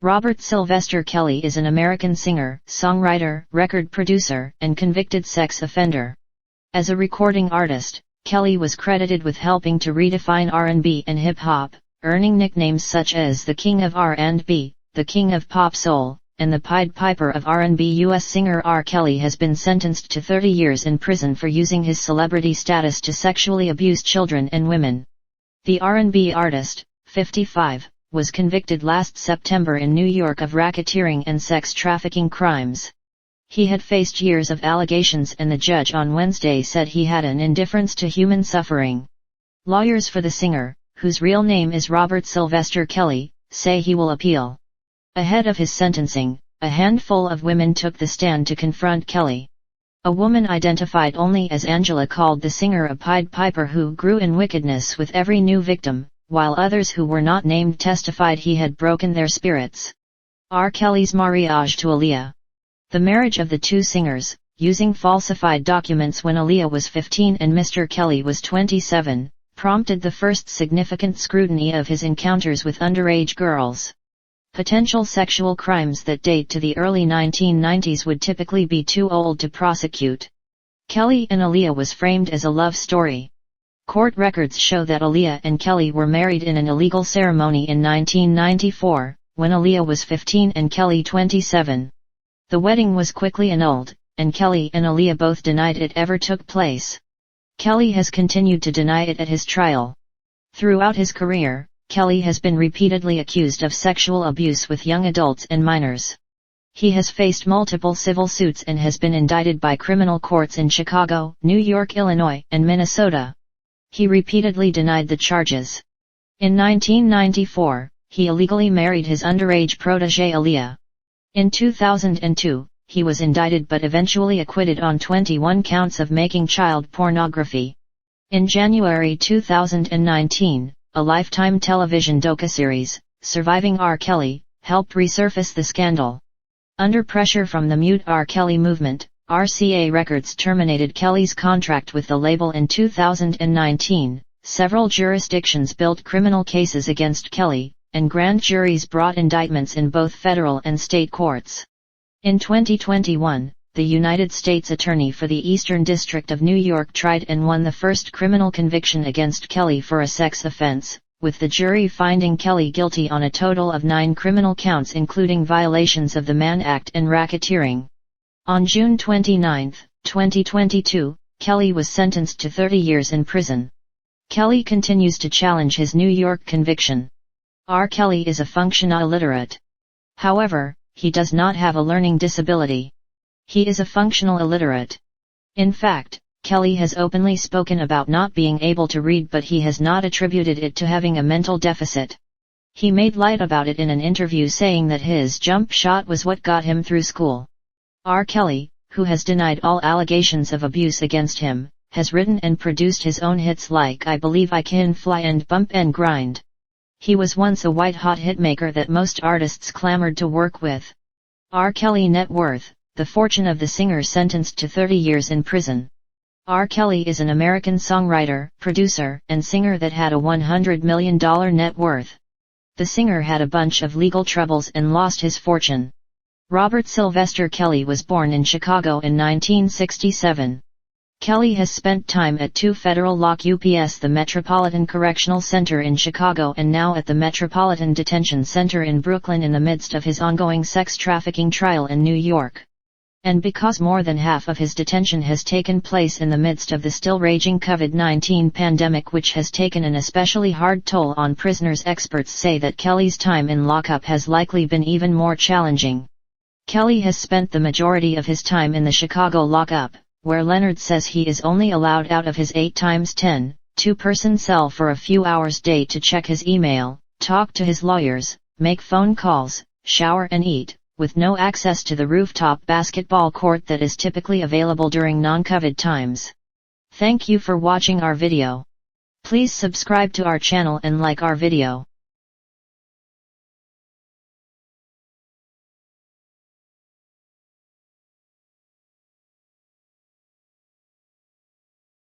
Robert Sylvester Kelly is an American singer, songwriter, record producer, and convicted sex offender. As a recording artist, Kelly was credited with helping to redefine R&B and hip-hop, earning nicknames such as the King of R&B, the King of Pop Soul, and the Piper of R&B. U.S. singer R. Kelly has been sentenced to 30 years in prison for using his celebrity status to sexually abuse children and women. The R&B artist, 55, was convicted last September in New York of racketeering and sex trafficking crimes. He had faced years of allegations, and the judge on Wednesday said he had an indifference to human suffering. Lawyers for the singer, whose real name is Robert Sylvester Kelly, say he will appeal. Ahead of his sentencing, a handful of women took the stand to confront Kelly. A woman identified only as Angela called the singer a Pied Piper who grew in wickedness with every new victim, while others who were not named testified he had broken their spirits. R. Kelly's marriage to Aaliyah. The marriage of the two singers, using falsified documents when Aaliyah was 15 and Mr. Kelly was 27, prompted the first significant scrutiny of his encounters with underage girls. Potential sexual crimes that date to the early 1990s would typically be too old to prosecute. Kelly and Aaliyah was framed as a love story. Court records show that Aaliyah and Kelly were married in an illegal ceremony in 1994, when Aaliyah was 15 and Kelly 27. The wedding was quickly annulled, and Kelly and Aaliyah both denied it ever took place. Kelly has continued to deny it at his trial. Throughout his career, Kelly has been repeatedly accused of sexual abuse with young adults and minors. He has faced multiple civil suits and has been indicted by criminal courts in Chicago, New York, Illinois, and Minnesota. He repeatedly denied the charges. In 1994, he illegally married his underage protégé Aaliyah. In 2002, he was indicted but eventually acquitted on 21 counts of making child pornography. In January 2019, a Lifetime television docuseries, Surviving R. Kelly, helped resurface the scandal. Under pressure from the Mute R. Kelly movement, RCA Records terminated Kelly's contract with the label in 2019. Several jurisdictions built criminal cases against Kelly, and grand juries brought indictments in both federal and state courts. In 2021, the United States Attorney for the Eastern District of New York tried and won the first criminal conviction against Kelly for a sex offense, with the jury finding Kelly guilty on a total of 9 criminal counts including violations of the Mann Act and racketeering. On June 29, 2022, Kelly was sentenced to 30 years in prison. Kelly continues to challenge his New York conviction. R. Kelly is a functional illiterate. However, he does not have a learning disability. He is a functional illiterate. In fact, Kelly has openly spoken about not being able to read, but he has not attributed it to having a mental deficit. He made light about it in an interview, saying that his jump shot was what got him through school. R. Kelly, who has denied all allegations of abuse against him, has written and produced his own hits like I Believe I Can Fly and Bump and Grind. He was once a white-hot hitmaker that most artists clamored to work with. R. Kelly net worth. The fortune of the singer sentenced to 30 years in prison. R. Kelly is an American songwriter, producer, and singer that had a $100 million net worth. The singer had a bunch of legal troubles and lost his fortune. Robert Sylvester Kelly was born in Chicago in 1967. Kelly has spent time at 2 federal lock-ups, the Metropolitan Correctional Center in Chicago and now at the Metropolitan Detention Center in Brooklyn in the midst of his ongoing sex trafficking trial in New York. And because more than half of his detention has taken place in the midst of the still raging COVID-19 pandemic, which has taken an especially hard toll on prisoners, experts say that Kelly's time in lockup has likely been even more challenging. Kelly has spent the majority of his time in the Chicago lockup, where Leonard says he is only allowed out of his 8x10, 2-person cell for a few hours a day to check his email, talk to his lawyers, make phone calls, shower and eat, with no access to the rooftop basketball court that is typically available during non-COVID times. Thank you for watching our video. Please subscribe to our channel and like our video.